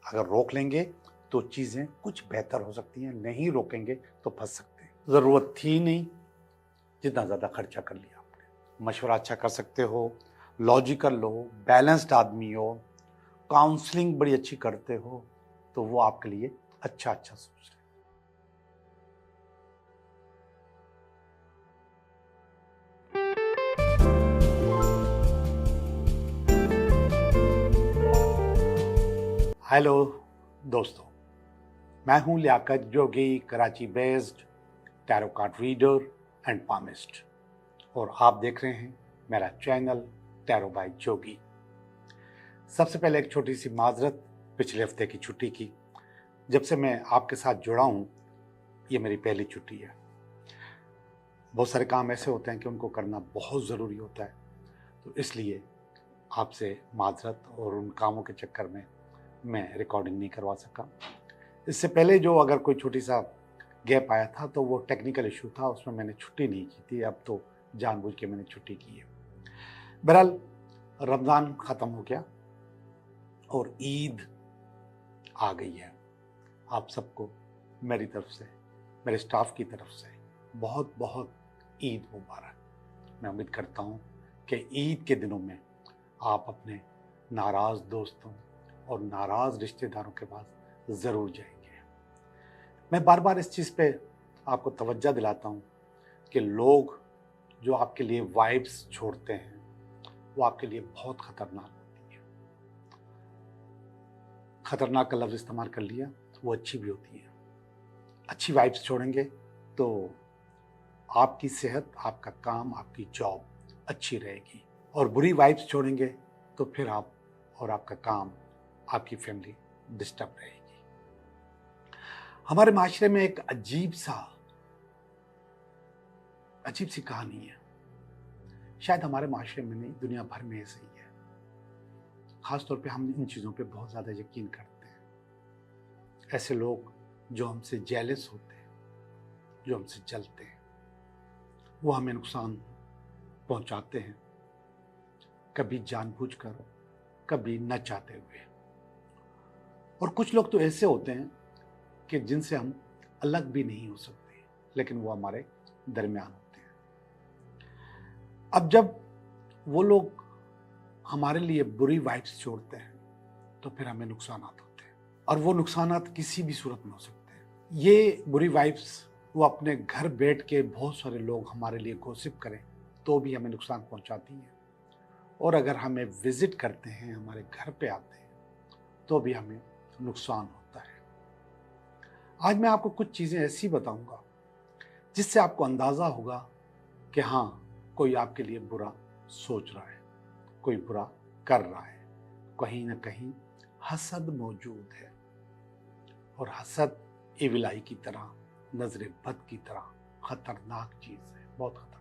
अगर रोक लेंगे तो चीज़ें कुछ बेहतर हो सकती हैं, नहीं रोकेंगे तो फंस सकते हैं। ज़रूरत थी नहीं, जितना ज़्यादा खर्चा कर लिया आपने। मशवरा अच्छा कर सकते हो, लॉजिकल हो, बैलेंस्ड आदमी हो, काउंसलिंग बड़ी अच्छी करते हो, तो वो आपके लिए अच्छा अच्छा सोच रहे हैं। हेलो दोस्तों, मैं हूं Liyaqat Jogi, Karachi based tarot card reader and palmist, और आप देख रहे हैं मेरा चैनल टैरो बाय जोगी। सबसे पहले एक छोटी सी माजरत पिछले हफ्ते की छुट्टी की। जब से मैं आपके साथ जुड़ा हूं, ये मेरी पहली छुट्टी है। बहुत सारे काम ऐसे होते हैं कि उनको करना बहुत ज़रूरी होता है, तो इसलिए आपसे माजरत, और उन कामों के चक्कर में मैं रिकॉर्डिंग नहीं करवा सका। इससे पहले जो अगर कोई छोटी सा गैप आया था तो वो टेक्निकल इशू था, उसमें मैंने छुट्टी नहीं की थी। अब तो जानबूझ के मैंने छुट्टी की है। बहरहाल, रमज़ान ख़त्म हो गया और ईद आ गई है। आप सबको मेरी तरफ से, मेरे स्टाफ की तरफ से बहुत बहुत ईद मुबारक। मैं उम्मीद करता हूँ कि ईद के दिनों में आप अपने नाराज़ दोस्तों और नाराज़ रिश्तेदारों के पास ज़रूर जाएंगे। मैं बार बार इस चीज़ पे आपको तवज्जो दिलाता हूँ कि लोग जो आपके लिए वाइब्स छोड़ते हैं वो आपके लिए बहुत ख़तरनाक होती है। ख़तरनाक का लफ्ज़ इस्तेमाल कर लिया, वो अच्छी भी होती है। अच्छी वाइब्स छोड़ेंगे तो आपकी सेहत, आपका काम, आपकी जॉब अच्छी रहेगी, और बुरी वाइब्स छोड़ेंगे तो फिर आप और आपका काम, आपकी फैमिली डिस्टर्ब रहेगी। हमारे माशरे में एक अजीब सी कहानी है। शायद हमारे माशरे में नहीं, दुनिया भर में ऐसे ही है। ख़ास तौर पे हम इन चीज़ों पे बहुत ज़्यादा यकीन करते हैं। ऐसे लोग जो हमसे जेलस होते हैं, जो हमसे जलते हैं, वो हमें नुकसान पहुंचाते हैं, कभी जानबूझकर, कभी न चाहते हुए। और कुछ लोग तो ऐसे होते हैं कि जिनसे हम अलग भी नहीं हो सकते, लेकिन वो हमारे दरमियान होते हैं। अब जब वो लोग हमारे लिए बुरी वाइब्स छोड़ते हैं तो फिर हमें नुकसानात होते हैं, और वो नुकसानात किसी भी सूरत में हो सकते हैं। ये बुरी वाइब्स वो अपने घर बैठ के बहुत सारे लोग हमारे लिए गॉसिप करें तो भी हमें नुकसान पहुंचाती हैं, और अगर हमें विजिट करते हैं, हमारे घर पे आते हैं, तो भी हमें नुकसान होता है। आज मैं आपको कुछ चीज़ें ऐसी बताऊंगा जिससे आपको अंदाज़ा होगा कि हाँ, कोई आपके लिए बुरा सोच रहा है, कोई बुरा कर रहा है, कहीं ना कहीं हसद मौजूद है। और हसद इविलाई की तरह, नजर बद की तरह खतरनाक चीज़ है, बहुत खतरनाक।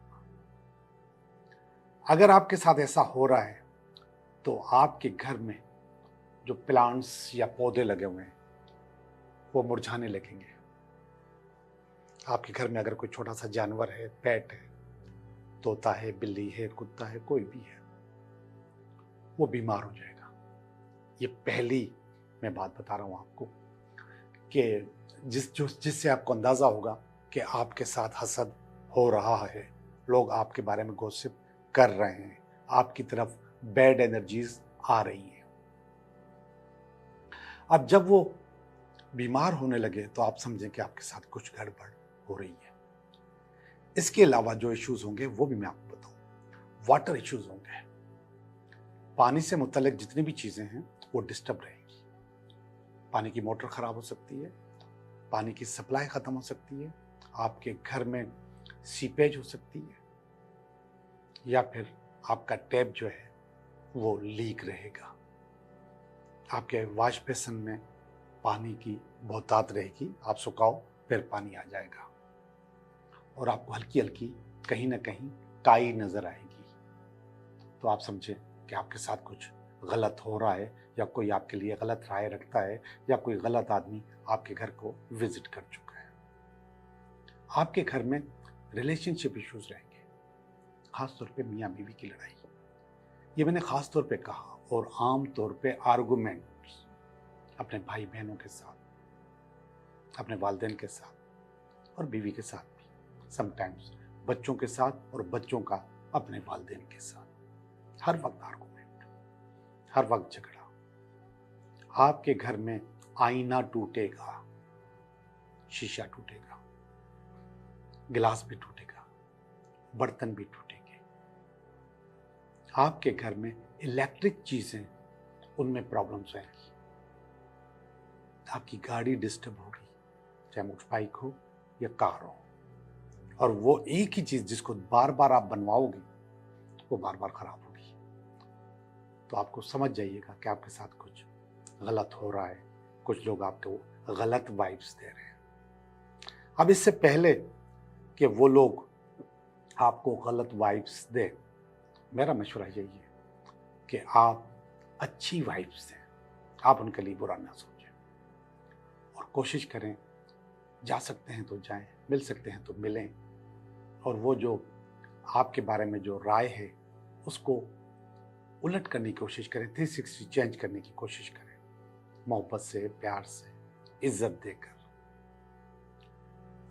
अगर आपके साथ ऐसा हो रहा है तो आपके घर में जो प्लांट्स या पौधे लगे हुए हैं वो मुरझाने लगेंगे। आपके घर में अगर कोई छोटा सा जानवर है, पेट है, तोता है, बिल्ली है, कुत्ता है, कोई भी है, वो बीमार हो जाएगा। ये पहली मैं बात बता रहा हूँ आपको कि जिससे आपको अंदाज़ा होगा कि आपके साथ हसद हो रहा है, लोग आपके बारे में गॉसिप कर रहे हैं, आपकी तरफ बैड एनर्जीज आ रही हैं। अब जब वो बीमार होने लगे तो आप समझें कि आपके साथ कुछ गड़बड़ हो रही है। इसके अलावा जो इश्यूज होंगे वो भी मैं आपको बताऊं। वाटर इश्यूज होंगे, पानी से मुतल्लिक जितनी भी चीज़ें हैं वो डिस्टर्ब रहेंगी। पानी की मोटर ख़राब हो सकती है, पानी की सप्लाई ख़त्म हो सकती है, आपके घर में सीपेज हो सकती है, या फिर आपका टैप जो है वो लीक रहेगा। आपके वॉश बेसिन में पानी की बहुतायत रहेगी, आप सुखाओ फिर पानी आ जाएगा, और आपको हल्की हल्की कहीं ना कहीं काई नज़र आएगी। तो आप समझें कि आपके साथ कुछ गलत हो रहा है, या कोई आपके लिए गलत राय रखता है, या कोई गलत आदमी आपके घर को विजिट कर चुका है। आपके घर में रिलेशनशिप इश्यूज रहेंगे, खास तौर पे मियाँ बीवी की लड़ाई। ये मैंने खास तौर पे कहा, और आम तौर पे आर्गुमेंट्स, अपने भाई बहनों के साथ, अपने वालिदैन के साथ और बीवी के साथ भी, समटाइम्स बच्चों के साथ और बच्चों का अपने वालिदैन के साथ। हर वक्त आर्गुमेंट, हर वक्त झगड़ा। आपके घर में आईना टूटेगा, शीशा टूटेगा, गिलास भी टूटेगा, बर्तन भी टूटेंगे। आपके घर में इलेक्ट्रिक चीजें, उनमें प्रॉब्लम्स आएंगी। आपकी गाड़ी डिस्टर्ब होगी, चाहे मोटर बाइक हो या कार हो, और वो एक ही चीज जिसको बार बार आप बनवाओगे वो बार बार खराब होगी। तो आपको समझ जाइएगा कि आपके साथ कुछ गलत हो रहा है, कुछ लोग आपको गलत वाइब्स दे रहे हैं। अब इससे पहले कि वो लोग आपको गलत वाइब्स दे, मेरा मशवरा यही है कि आप अच्छी वाइब्स दें, आप उनके लिए बुरा ना सोचें और कोशिश करें, जा सकते हैं तो जाएं, मिल सकते हैं तो मिलें, और वो जो आपके बारे में जो राय है उसको उलट करने की कोशिश करें, 360 चेंज करने की कोशिश करें, मोहब्बत से, प्यार से, इज्जत देकर।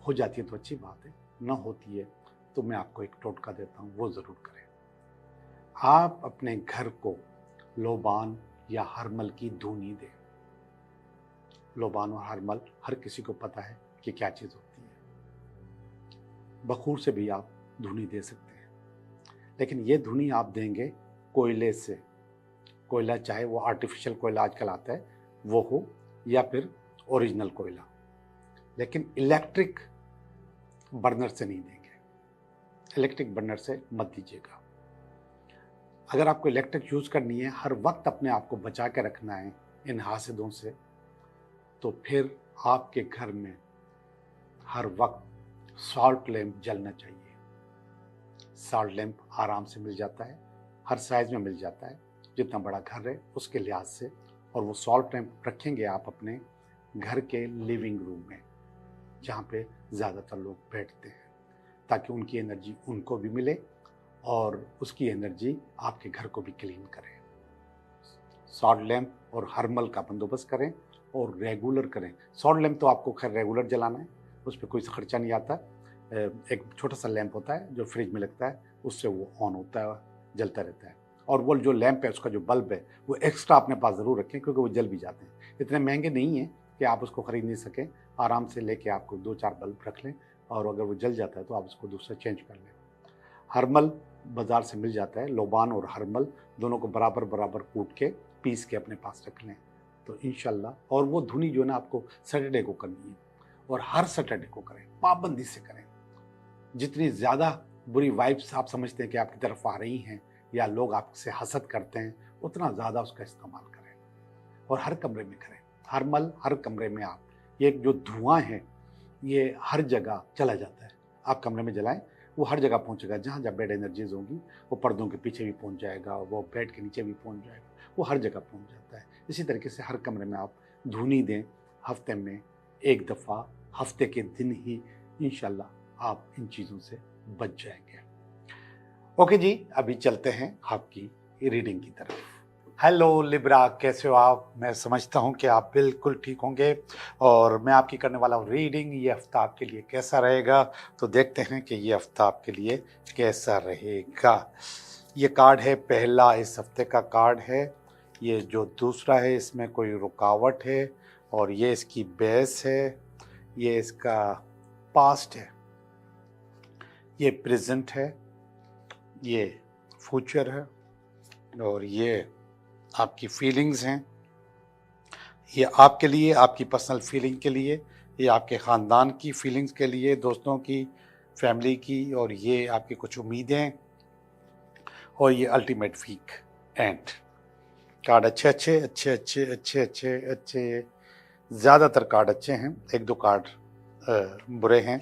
हो जाती है तो अच्छी बात है, न होती है तो मैं आपको एक टोटका देता हूँ, वो ज़रूर करें। आप अपने घर को लोबान या हरमल की धूनी दें। लोबान और हरमल हर किसी को पता है कि क्या चीज़ होती है। बखूर से भी आप धुनी दे सकते हैं, लेकिन ये धुनी आप देंगे कोयले से। कोयला चाहे वो आर्टिफिशियल कोयला आजकल आता है वो हो, या फिर ओरिजिनल कोयला, लेकिन इलेक्ट्रिक बर्नर से नहीं देंगे। इलेक्ट्रिक बर्नर से मत दीजिएगा। अगर आपको इलेक्ट्रिक यूज़ करनी है, हर वक्त अपने आप को बचा के रखना है इन हासिदों से, तो फिर आपके घर में हर वक्त सॉल्ट लैंप जलना चाहिए। सॉल्ट लैंप आराम से मिल जाता है, हर साइज में मिल जाता है, जितना बड़ा घर है उसके लिहाज से। और वो सॉल्ट लैंप रखेंगे आप अपने घर के लिविंग रूम में, जहाँ पे ज़्यादातर लोग बैठते हैं, ताकि उनकी एनर्जी उनको भी मिले और उसकी एनर्जी आपके घर को भी क्लीन करें। सॉल्ट लैंप और हर्मल का बंदोबस्त करें और रेगुलर करें। सॉल्ट लैंप तो आपको खैर रेगुलर जलाना है, उस पर कोई खर्चा नहीं आता। एक छोटा सा लैंप होता है जो फ्रिज में लगता है, उससे वो ऑन होता है, जलता रहता है। और वो जो लैंप है, उसका जो बल्ब है, वो एक्स्ट्रा अपने पास ज़रूर रखें, क्योंकि वो जल भी जाते हैं। इतने महंगे नहीं हैं कि आप उसको ख़रीद नहीं सकें। आराम से लेके आपको 2-4 बल्ब रख लें, और अगर वो जल जाता है तो आप उसको दूसरा चेंज कर लें। हर्मल बाज़ार से मिल जाता है, लोबान और हर्मल दोनों को बराबर बराबर कूट के पीस के अपने पास रख लें, तो इंशाल्लाह। और वो धुनी जो है ना, आपको सैटरडे को करनी है, और हर सैटरडे को करें, पाबंदी से करें। जितनी ज़्यादा बुरी वाइब्स आप समझते हैं कि आपकी तरफ आ रही हैं या लोग आपसे हसद करते हैं, उतना ज़्यादा उसका इस्तेमाल करें, और हर कमरे में करें। हर्मल हर कमरे में आप, ये जो धुआं है ये हर जगह चला जाता है। आप कमरे में जलाएं, वो हर जगह पहुंचेगा। जहाँ जहाँ बैड एनर्जीज होंगी वो पर्दों के पीछे भी पहुंच जाएगा, वो बेड के नीचे भी पहुंच जाएगा, वो हर जगह पहुंच जाता है। इसी तरीके से हर कमरे में आप धुनी दें, हफ्ते में एक दफ़ा, हफ्ते के दिन ही, इंशाल्लाह आप इन चीज़ों से बच जाएंगे। ओके जी, अभी चलते हैं आपकी रीडिंग की तरफ। हेलो लिब्रा, कैसे हो आप? मैं समझता हूं कि आप बिल्कुल ठीक होंगे, और मैं आपकी करने वाला हूं रीडिंग। ये हफ्ता आपके लिए कैसा रहेगा, तो देखते हैं कि ये हफ्ता आपके लिए कैसा रहेगा। ये कार्ड है पहला, इस हफ्ते का कार्ड है। ये जो दूसरा है, इसमें कोई रुकावट है, और ये इसकी बेस है। ये इसका पास्ट है, ये प्रेजेंट है, ये फ्यूचर है, और ये आपकी फीलिंग्स हैं। ये आपके लिए, आपकी पर्सनल फीलिंग के लिए, ये आपके ख़ानदान की फीलिंग्स के लिए, दोस्तों की, फैमिली की, और ये आपकी कुछ उम्मीदें, और ये अल्टीमेट वीक एंड। कार्ड अच्छे अच्छे अच्छे अच्छे अच्छे अच्छे अच्छे, ज़्यादातर कार्ड अच्छे हैं, एक दो कार्ड बुरे हैं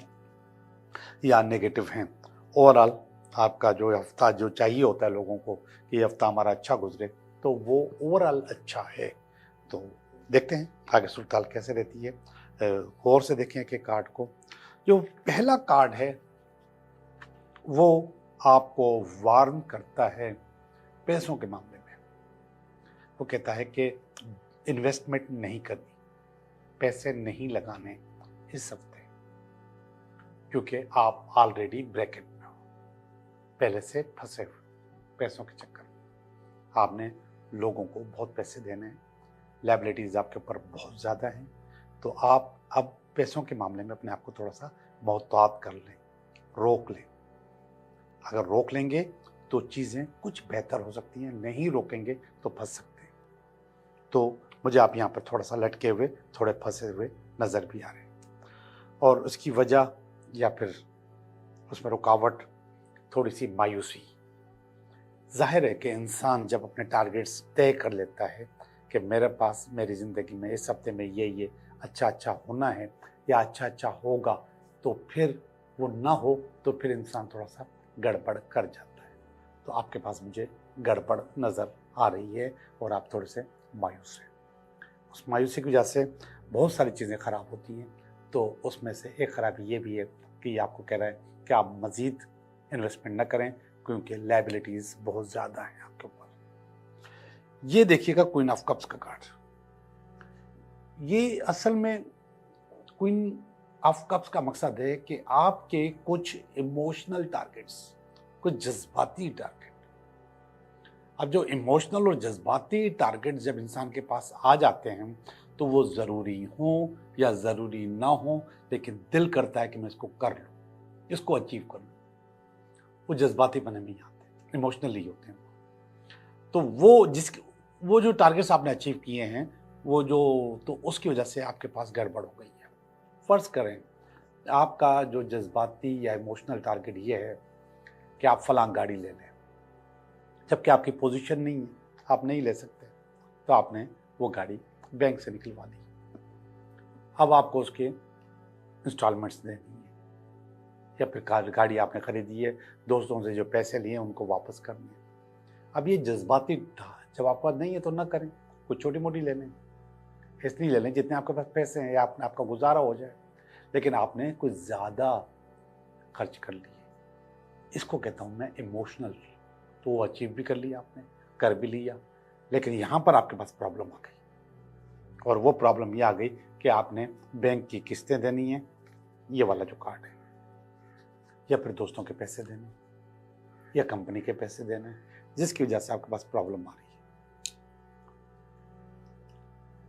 या नेगेटिव हैं। ओवरऑल आपका जो हफ्ता जो चाहिए होता है लोगों को कि ये हफ्ता हमारा अच्छा गुजरे, तो वो ओवरऑल अच्छा है। तो देखते हैं आगे सूरत कैसे रहती है। गौर से देखें कि कार्ड को, जो पहला कार्ड है वो आपको वार्न करता है पैसों के मामले में। वो कहता है कि इन्वेस्टमेंट नहीं करनी, पैसे नहीं लगाने इस हफ्ते, क्योंकि आप ऑलरेडी ब्रैकेट में हो, पहले से फंसे हुए पैसों के चक्कर में। आपने लोगों को बहुत पैसे देने हैं, लायबिलिटीज आपके ऊपर बहुत ज़्यादा हैं, तो आप अब पैसों के मामले में अपने आप को थोड़ा सा मोहतात कर लें, रोक लें। अगर रोक लेंगे तो चीज़ें कुछ बेहतर हो सकती हैं, नहीं रोकेंगे तो फंस सकते हैं। तो मुझे आप यहाँ पर थोड़ा सा लटके हुए, थोड़े फंसे हुए नज़र भी आ रहे हैं, और उसकी वजह या फिर उसमें रुकावट थोड़ी सी मायूसी। जाहिर है कि इंसान जब अपने टारगेट्स तय कर लेता है कि मेरे पास मेरी ज़िंदगी में इस हफ्ते में ये अच्छा होना है या अच्छा होगा, तो फिर वो ना हो तो फिर इंसान थोड़ा सा गड़बड़ कर जाता है। तो आपके पास मुझे गड़बड़ नज़र आ रही है और आप थोड़े से मायूस हैं। उस मायूसी की वजह से बहुत सारी चीज़ें ख़राब होती हैं। तो उसमें से एक ख़राबी ये भी है कि ये आपको कह रहा है कि आप मज़ीद इन्वेस्टमेंट न करें, क्योंकि लायबिलिटीज़ बहुत ज़्यादा हैं आपके ऊपर। ये देखिएगा क्वीन ऑफ कप्स का कार्ड। ये असल में क्वीन ऑफ कप्स का मकसद है कि आपके कुछ इमोशनल टारगेट्स, कुछ जज्बाती टारगेट, अब जो इमोशनल और जज्बाती टारगेट जब इंसान के पास आ जाते हैं तो वो ज़रूरी हो या ज़रूरी ना हो, लेकिन दिल करता है कि मैं इसको कर लूँ, इसको अचीव कर लूँ। वो जज्बाती बने नहीं आते, इमोशनली होते हैं। तो वो जो टारगेट्स आपने अचीव किए हैं, तो उसकी वजह से आपके पास गड़बड़ हो गई है। फ़र्ज़ करें आपका जो जज्बाती या इमोशनल टारगेट ये है कि आप फलां गाड़ी ले लें, जबकि आपकी पोजीशन नहीं है, आप नहीं ले सकते, तो आपने वो गाड़ी बैंक से निकलवा दी। अब आपको उसके इंस्टॉलमेंट्स देनी है, या फिर गाड़ी आपने खरीदी है, दोस्तों से जो पैसे लिए उनको वापस करनी है। अब ये जज्बाती था, जब आपके पास नहीं है तो ना करें, कुछ छोटी मोटी ले लें, इसलिए ले लें जितने आपके पास पैसे हैं या आपका गुजारा हो जाए। लेकिन आपने कुछ ज़्यादा खर्च कर लिए, इसको कहता हूँ मैं इमोशनल। तो वो अचीव भी कर लिया आपने, कर भी लिया, लेकिन यहाँ पर आपके पास प्रॉब्लम आ गई, और वो प्रॉब्लम ये आ गई कि आपने बैंक की किस्तें देनी है, ये वाला जो कार्ड है, या फिर दोस्तों के पैसे देने, या कंपनी के पैसे देने, जिसकी वजह से आपके पास प्रॉब्लम आ रही है।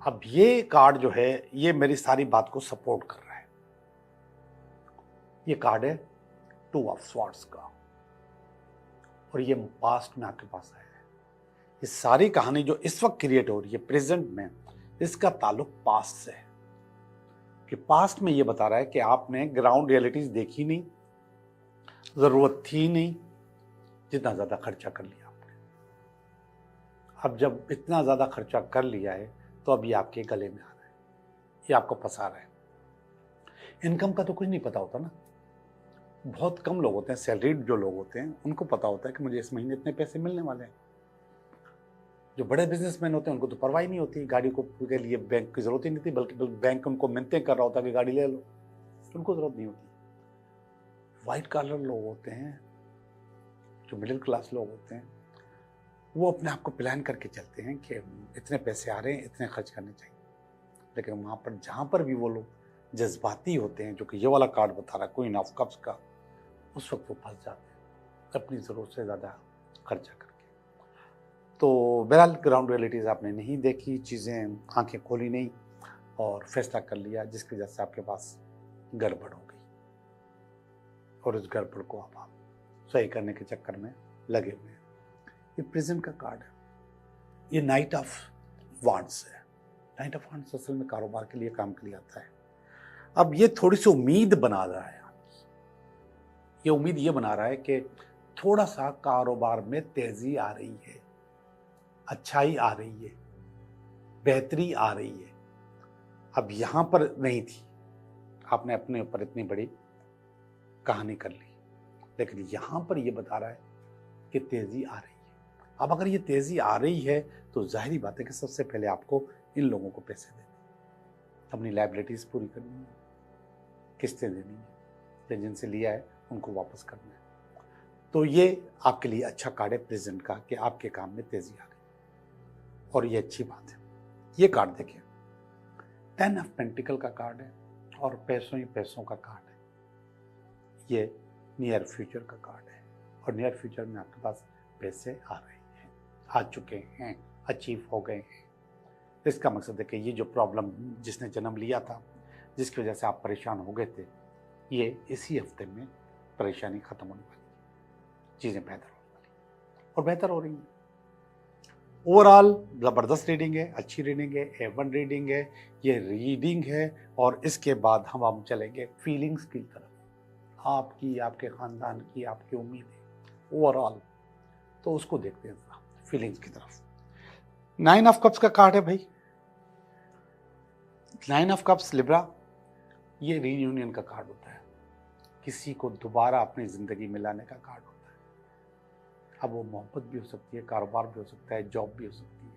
अब ये कार्ड जो है ये मेरी सारी बात को सपोर्ट कर रहा है। ये कार्ड है 2 ऑफ स्वॉर्ड्स का, और ये पास्ट में आपके पास आया है। ये सारी कहानी जो इस वक्त क्रिएट हो रही है प्रेजेंट में, इसका ताल्लुक पास्ट से है। कि पास्ट में ये बता रहा है कि आपने ग्राउंड रियलिटीज देखी नहीं, जरूरत थी नहीं, जितना ज्यादा खर्चा कर लिया आपने। अब जब इतना ज्यादा खर्चा कर लिया है तो अब ये आपके गले में आ रहा है, ये आपको फंसा रहा है। इनकम का तो कुछ नहीं पता होता ना, बहुत कम लोग होते हैं, सैलरीड जो लोग होते हैं उनको पता होता है कि मुझे इस महीने इतने पैसे मिलने वाले हैं। जो बड़े बिजनेसमैन होते हैं उनको तो परवाह नहीं होती, गाड़ी को के लिए बैंक की जरूरत ही नहीं थी, बल्कि बैंक उनको मिन्नतें कर रहा होता कि गाड़ी ले लो, उनको जरूरत नहीं होती। वाइट कॉलर लोग होते हैं, जो मिडिल क्लास लोग होते हैं, वो अपने आप को प्लान करके चलते हैं कि इतने पैसे आ रहे हैं, इतने खर्च करने चाहिए। लेकिन वहाँ पर जहाँ पर भी वो लोग जज्बाती होते हैं, जो कि ये वाला कार्ड बता रहा है क्वीन ऑफ कप्स का, उस वक्त वो फंस जाते हैं अपनी ज़रूरत से ज़्यादा खर्चा करके। तो बहरहाल ग्राउंड रियलिटीज़ आपने नहीं देखी, चीज़ें आंखें खोली नहीं और फैसला कर लिया, जिसकी वजह से आपके पास गड़बड़ हो गई, और उस गड़बड़ को अब आप सही करने के चक्कर में लगे हुए हैं। ये प्रेजेंट का कार्ड है, ये नाइट ऑफ वांड्स है। नाइट ऑफ वांड्स असल में कारोबार के लिए काम के लिए आता है। अब ये थोड़ी सी उम्मीद बना रहा है, ये उम्मीद ये बना रहा है कि थोड़ा सा कारोबार में तेजी आ रही है, अच्छाई आ रही है, बेहतरी आ रही है। अब यहां पर नहीं थी, आपने अपने ऊपर इतनी बड़ी कहानी कर ली, लेकिन यहां पर ये बता रहा है कि तेजी आ रही है। अब अगर ये तेजी आ रही है तो जाहिर बात है कि सबसे पहले आपको इन लोगों को पैसे देने, अपनी लायबिलिटीज पूरी करनी है, किस्तें देनी है, या जिनसे लिया है उनको वापस करना है। तो ये आपके लिए अच्छा कार्ड है प्रेजेंट का, कि आपके काम में तेजी आ गई, और ये अच्छी बात है। ये कार्ड देखिए, 10 ऑफ पेंटिकल का कार्ड है और पैसों ही पैसों का कार्ड है। ये नियर फ्यूचर का कार्ड है और नियर फ्यूचर में आपके पास पैसे आ रहे हैं, आ चुके हैं, अचीव हो गए हैं। इसका मकसद है कि ये जो प्रॉब्लम जिसने जन्म लिया था, जिसकी वजह से आप परेशान हो गए थे, ये इसी हफ्ते में परेशानी खत्म होने वाली है, चीज़ें बेहतर होने वाली और बेहतर हो रही हैं। ओवरऑल ज़बरदस्त रीडिंग है, अच्छी रीडिंग है, A1 रीडिंग है, ये रीडिंग है। और इसके बाद हम चलेंगे फीलिंग्स की तरफ, आपकी, आपके ख़ानदान की, आपकी उम्मीदें ओवरऑल, तो उसको देखते हैं फीलिंग्स की तरफ। 9 ऑफ कप्स का कार्ड है भाई। 9 ऑफ कप्स लिब्रा, ये रीयूनियन का कार्ड होता है, किसी को दोबारा अपनी ज़िंदगी में लाने का कार्ड होता है। अब वो मोहब्बत भी हो सकती है, कारोबार भी हो सकता है, जॉब भी हो सकती है,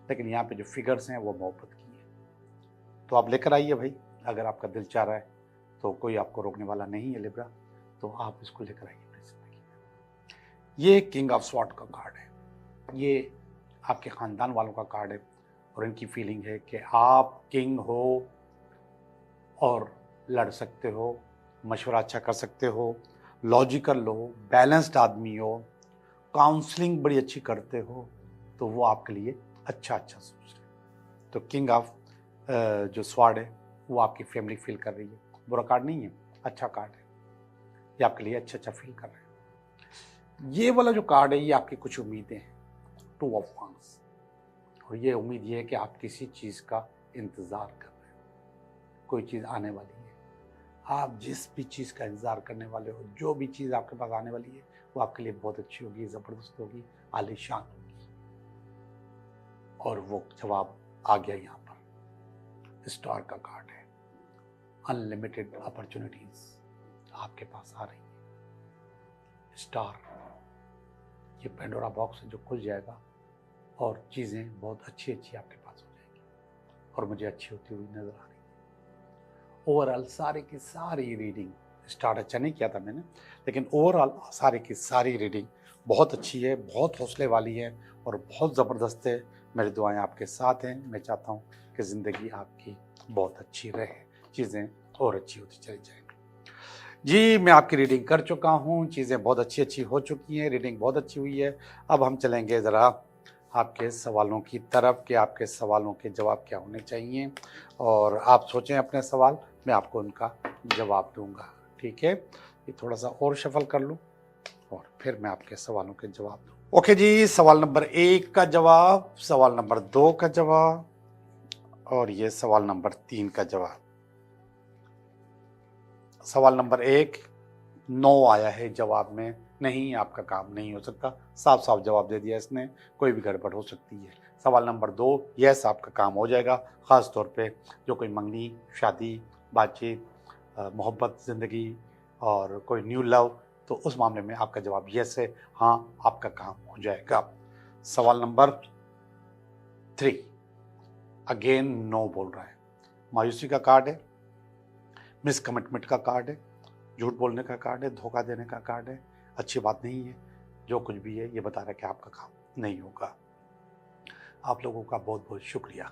लेकिन यहाँ पे जो फिगर्स हैं वो मोहब्बत की है। तो आप लेकर आइए भाई, अगर आपका दिल चाह रहा है तो कोई आपको रोकने वाला नहीं है लिब्रा, तो आप इसको लेकर आइए अपनी ज़िंदगी में। ये किंग ऑफ स्वॉर्ड का कार्ड है, ये आपके ख़ानदान वालों का कार्ड है और इनकी फीलिंग है कि आप किंग हो और लड़ सकते हो, मशवरा अच्छा कर सकते हो, लॉजिकल हो, बैलेंस्ड आदमी हो, काउंसलिंग बड़ी अच्छी करते हो, तो वो आपके लिए अच्छा सोच रहे हैं। तो किंग ऑफ जो स्वॉर्ड है वो आपकी फैमिली फील कर रही है। बुरा कार्ड नहीं है, अच्छा कार्ड है, ये आपके लिए अच्छा फील कर रहे हैं। ये वाला जो कार्ड है ये आपकी कुछ उम्मीदें हैं, 2 ऑफ वांड्स, और ये उम्मीद ये है कि आप किसी चीज़ का इंतज़ार कर रहे हो, कोई चीज़ आने वाली है। आप जिस भी चीज़ का इंतज़ार करने वाले हो, जो भी चीज़ आपके पास आने वाली है, वो आपके लिए बहुत अच्छी होगी, ज़बरदस्त होगी, आलीशान होगी। और वो जवाब आ गया यहाँ पर। स्टार का कार्ड है, अनलिमिटेड अपॉर्चुनिटीज़ आपके पास आ रही है। स्टार, ये पेंडोरा बॉक्स है जो खुल जाएगा और चीज़ें बहुत अच्छी आपके पास हो जाएगी और मुझे अच्छी होती हुई नज़र आ रही है। ओवरऑल सारी की सारी रीडिंग, स्टार्ट अच्छा नहीं किया था मैंने, लेकिन ओवरऑल सारी की सारी रीडिंग बहुत अच्छी है, बहुत हौसले वाली है और बहुत ज़बरदस्त है। मेरी दुआएं आपके साथ हैं। मैं चाहता हूं कि ज़िंदगी आपकी बहुत अच्छी रहे, चीज़ें और अच्छी होती चली जाएंगी। जी, मैं आपकी रीडिंग कर चुका हूं, चीज़ें बहुत अच्छी हो चुकी हैं, रीडिंग बहुत अच्छी हुई है। अब हम चलेंगे ज़रा आपके सवालों की तरफ कि आपके सवालों के जवाब क्या होने चाहिए, और आप सोचें अपने सवाल, मैं आपको उनका जवाब दूंगा। ठीक है, ये थोड़ा सा और शफल कर लूँ और फिर मैं आपके सवालों के जवाब दूँ। ओके जी, सवाल नंबर 1 का जवाब, सवाल नंबर 2 का जवाब और ये सवाल नंबर 3 का जवाब। सवाल नंबर 1 नो आया है जवाब में, नहीं आपका काम नहीं हो सकता, साफ जवाब दे दिया इसने, कोई भी गड़बड़ हो सकती है। सवाल नंबर 2 यस आपका काम हो जाएगा, ख़ास तौर पे जो कोई मंगनी, शादी, बातचीत, मोहब्बत, ज़िंदगी और कोई न्यू लव, तो उस मामले में आपका जवाब यस है, हाँ आपका काम हो जाएगा। सवाल नंबर 3 अगेन नो बोल रहा है, मायूसी का कार्ड है, मिस कमिटमेंट का कार्ड है, झूठ बोलने का कार्ड है, धोखा देने का कार्ड है, अच्छी बात नहीं है। जो कुछ भी है ये बता रहा है कि आपका काम नहीं होगा। आप लोगों का बहुत बहुत शुक्रिया।